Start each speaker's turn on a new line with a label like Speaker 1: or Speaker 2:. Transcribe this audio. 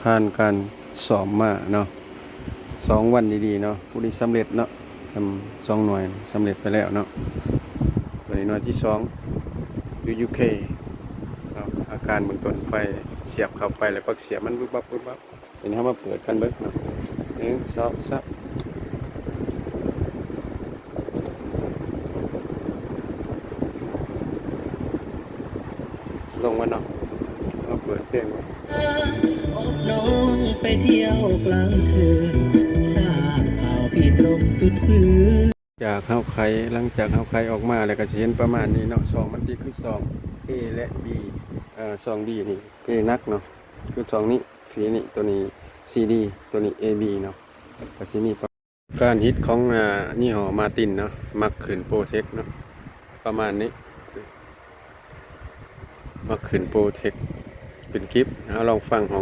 Speaker 1: ผ่านการสอบมาเนาะ2 วันดีๆเนาะผู้ที่สำเร็จเนาะทำ2 หน่วยสำเร็จไปแล้วเนาะตัวนี้หน่วยที่2อยู่ UK เนาะอาการเบื้องต้นไฟเสียบเข้าไปแล้วก็เสียบมันบึ๊บบับบึ๊บบับเดี๋ยวนี้เรามาเปิดกันเบิ่งเนาะ1 2 3ลงมาเนาะมาเปิดเพลงไว้
Speaker 2: น้องไปเที่ยวกลางคืนทราบข่าวพี่ตรงสุดพื้น
Speaker 1: จากเฮาไขหลังจากเฮาไขออกมาแล้วก็สิเห็นประมาณนี้เนาะ2มันติคือ2 A และ B 2 B นี่ A นักเนาะคือ2นี้สีนี้ตัวนี้ CD ตัวนี้ AB เนาะก็สิมีการฮิตของยี่ห้อมาตินเนาะมักขึ้นโปรเทคเนาะประมาณนี้มักขึ้นโปรเทคเป็นคลิปเอาลองฟังของ